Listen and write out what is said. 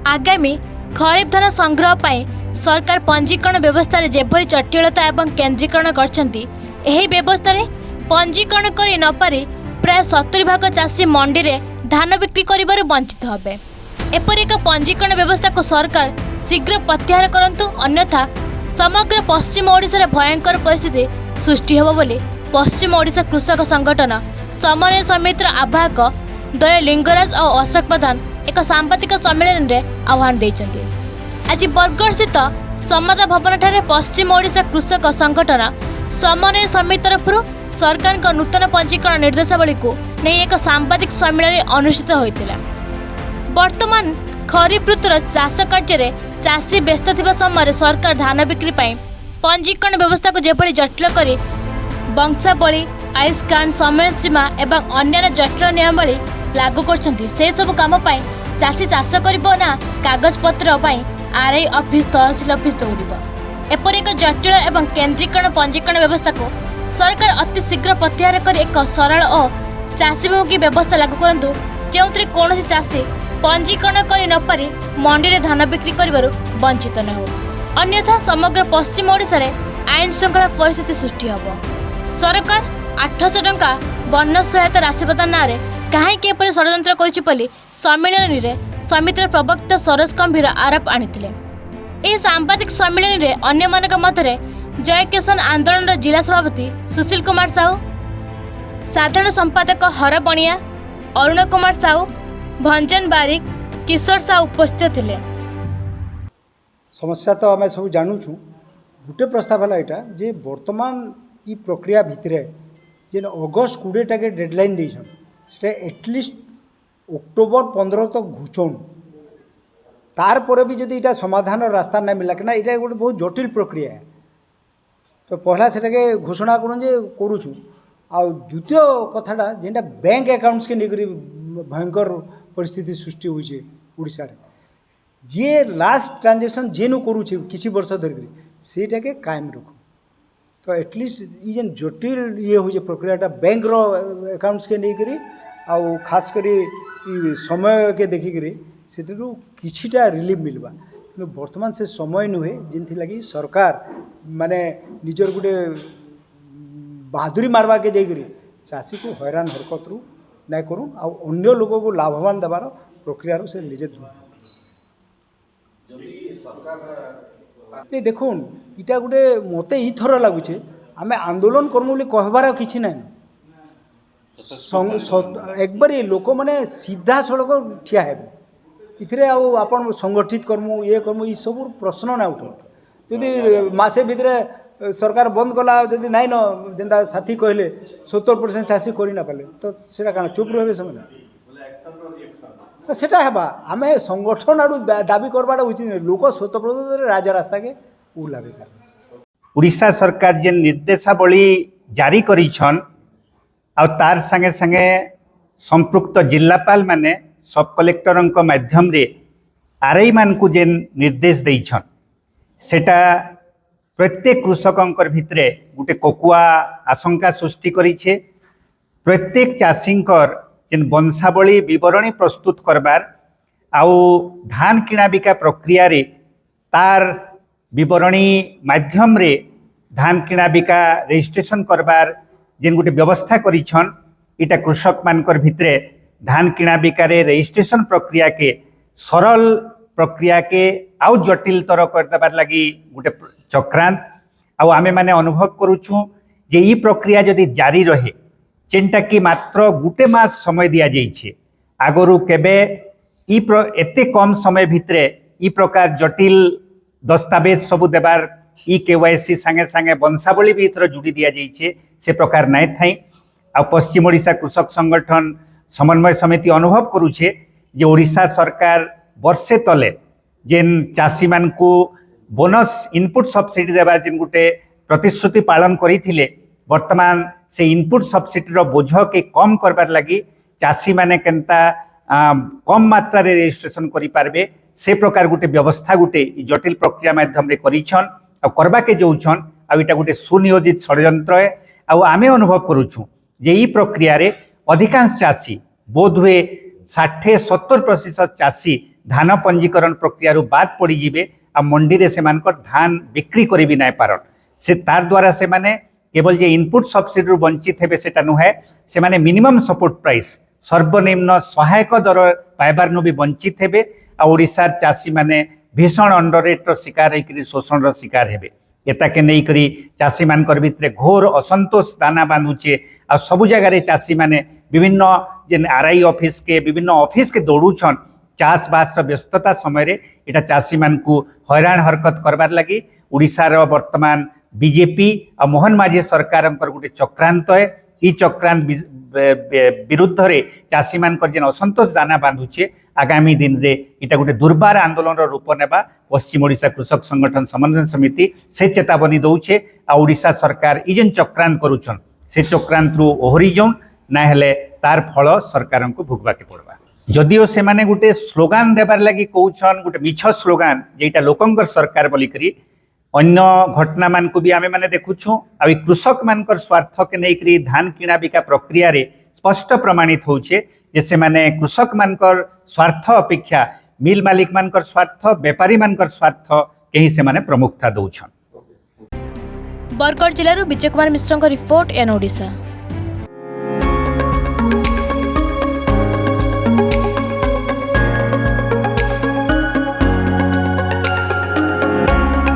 आगामी खरीफ धान संग्रह पर सरकार पंजीकरण व्यवस्था जेभली जटिलता एवं केन्द्रीकरण करछंती एही व्यवस्था रे पंजीकरण करि न पारि प्राय 70 भाग चाषी मंडी रे धान बिक्री करिबार वंचित होबे। एपरि एक पंजीकरण व्यवस्था को सरकार शीघ्र प्रत्याहार करंतु, अन्यथा समग्र पश्चिम ओडिशा रे भयंकर परिस्थिति सृष्टि होबो बोली पश्चिम ओडिशा कृषक संगठन समन्वय समितिर आवाहक दया लिंगराज और अशोक प्रधान एक सांबादिक सम्मेलन में आह्वान देइछन्ति। आज बरगढ़ स्थित समता भवन ठारे पश्चिम ओडिशा कृषक संगठन समन्वय समिति तरफ सरकार का नूतन पंजीकरण निर्देशावली को नहीं एक सांबादिक सम्मेलन अनुष्ठित होइतिला। वर्तमान खरीफ ऋतुर चाष कार्य चाषी व्यस्त थिबा समय सरकार धान बिक्री पाई पंजीकरण व्यवस्था को जेभली जटिल करी वंशावली, आयुष्कान, समय सीमा एवं अन्य जटिल नियमावली लागू करछन्ति, से सब काम पाई चाषी चाष करिबो ना कागज पत्र पाई आरआई ऑफिस, तहसील ऑफिस दौड़िबो। एपरि एक जटिल एवं केन्द्रीकरण पंजीकरण व्यवस्था को सरकार अति शीघ्र प्रत्याहार कर एक सरल और चाषीमुखी व्यवस्था लागू करंतु, जेउथरे कोनोसी चाषी पंजीकरण करि न पारि मंडी रे धान बिक्री करिबारु वंचित न हो, अन्यथा समग्र पश्चिम ओडिशा रे आईन श्रृंखला परिस्थिति सृष्टि होबो। सरकार 800 टंका बन्य सहायता राशि प्रदान नारे काहेकि एपरि षड्यंत्र करिछि बोली सम्मेलन रे समितिर प्रवक्ता सरोज गंभीर आरोप आनिथिले। एही सांबादिक सम्मेलन रे अन्य मानक मध्य जय किसान आंदोलन जिला सभापति सुशील कुमार साहू, साधारण संपादक हर बणिया, अरुण कुमार साहू, भंजन बारिक, किशोर साहू उपस्थित थिले। समस्या तो आम सब जानूँ। गोटे प्रस्ताव है यहाँ जे वर्तमान ई प्रक्रिया भितर जेन अगस्ट 20 टाके डेडलाइन देछन से एटलिस्ट अक्टोबर 15 तक घुचौन, तार पर भी जदि इटा समाधान रास्ता ना मिला कि ये गोटे बहुत जटिल प्रक्रिया है। तो पहला से घोषणा करूँ जे करूँ। आ द्वितीय कथाटा जेनटा बैंक अकाउंट्स के लेकर भयंकर परिस्थिति सृष्टि होइछे ओडिशा रे, जे लास्ट ट्रांजेक्शन जेनु करूछे किछि वर्ष धरिक सेटा के कायम रखू। तो एटलिस्ट ई जेन जटिल ये हो प्रक्रियाटा बैंक रो अकाउंट्स के लेकर आउ खास करी समय के देखिक सेठू किछिटा रिलीफ मिलवा, कि वर्तमान से समय नुहे जिनथि लगी सरकार माने निजर गोटे बहादुरी मारवा के जाइए चाषी को हैरान हरकत रू ना करूँ आ अन्य लोगों को लाभवान देवार प्रक्रिया से निजे दूर। नहीं देखुन इटा गोटे मते ई थर लगुचे आम आंदोलन करमु बोली कहबार किछि ना, एक बार लोक मैंने सीधा सड़क ठिया हेबे इथिरे आपन संगठित करमु ये करमु ई सब प्रश्न ना उठ। यदि मासे भितर सरकार बंद कला जदि नाइन जेनता साथी कहले 70% चाषी करि ना पाले तो सेटा काना चुप रहे समय तो सेटा हेबा आम संगठन आड़ू दाबी करवाटा उचित नहीं। लोक स्वतः राजरास्ता के उलाबे उड़ीसा सरकार जे निर्देशावली जारी करिछन आ तार संगे संगे संपृक्त जिलापाल माने सब कलेक्टरंक माध्यम रे आरआई मान को जे निर्देश देइछन सेटा प्रत्येक कृषकंकर भितरे गोटे कोकुआ आशंका सृष्टि करिछे। प्रत्येक चाषींकर जेन वंशावली विवरणी प्रस्तुत करबार आउ धान किणा बिका प्रक्रिया रे तार विवरणी माध्यम रे धान किणा बिका रजिस्ट्रेशन करबार जेन गोटे व्यवस्था करिछन इटा कृषक मानकर भितरे धान किणा बिका रे रजिस्ट्रेशन प्रक्रिया के सरल प्रक्रिया के आउ जटिल तर कर देबार लगी गोटे चक्रांत आमे माने अनुभव करूछु जे ई प्रक्रिया जदि जारी रहे जेनटा कि मात्र गुटे मास समय दिया जाइछे। आगरु केबे एते कम समय भितरे ई प्रकार जटिल दस्तावेज सबु देबार ई केवाईसी संगे संगे वंशावली भी इथर जुड़ी दिया जाइछे से प्रकार नाइ थाई। आ पश्चिम ओडिशा कृषक संगठन समन्वय समिति अनुभव करूछे जे ओडिशा सरकार वर्षे तले जेन चाषी मान को बोनस इनपुट सब्सिडी देवार जेन गोटे प्रतिश्रुति पालन करिथिले वर्तमान से इनपुट सब्सिडी रो बोझ के कम करबार लगी चाषी माने केनता कम मात्रा रे रजिस्ट्रेशन करि पारबे से प्रकार गोटे व्यवस्था गोटे जटिल प्रक्रिया माध्यम रे करिछन आ करबा के जोछन आ इटा गोटे सुनियोजित षड्यंत्र है। आमे अनुभव करूछु जे ई प्रक्रिया रे अधिकांश चाषी बोध हुए 60-70% चाषी धान पंजीकरण प्रक्रिया बाद पड़े आ मंडी रे से धान बिक्री करी भी नाई पारन से तार द्वारा से माने केवल जे इनपुट सब्सिडी वंचित हेबे सेटा नुहे से माने मिनिमम सपोर्ट प्राइस सर्वनिम्न सहायक दर पाइबार भी वंचित हेबे आ ओडिशार चाषी माने भीषण अंडर रेट शिकार होकर शोषण रो शिकार हेबे एताके नहीं करी चाषी मानकर भितरे घोर असंतोष दाना बांधुचे आ सबु जगार चाषी माने विभिन्न जेन आरआई ऑफिस के विभिन्न ऑफिस के दौड़ुछन चाष बास व्यस्तता समय रे एटा चाषी मान को हैरान हरकत करबार लगी उड़ीसार वर्तमान बीजेपी आ मोहन माझी सरकार गोटे चक्रांत है ई चक्रांत विरुद्ध रे चाषी मानकर जेन असंतोष दाना बांधुचे आगामी दिन रे इटा गोटे दुर्बार आंदोलन रूप नेबा पश्चिम ओडिशा कृषक संगठन समन्वय समिति से चेतावनी दौचे आ ओडिशा सरकार ई जेन चक्रांत करूछन से चक्रांत रु ओहरी जौन ना हेले तार फल सरकार को भोगवा के पड़वा जदिओ से माने गोटे स्लोगान देबार लगी कहउछन गोटे मिछ स्लोगान जेटा लोकंकर सरकार बोली करी अन्य घटना मान को भी आमे माने देखुछु आ कृषक मानकर स्वार्थ के नहीं करी धान किना बिका प्रक्रिया रे स्पष्ट प्रमाणित होउछे जे से माने कृषक मानकर स्वार्थ अपेक्षा मिल मालिक मानकर स्वार्थ व्यापारी मानकर स्वार्थ केही से माने प्रमुखता दउछन। Bargarh जिल्लाରୁ Vijay Kumar मिश्रଙ୍କ report N Odisha.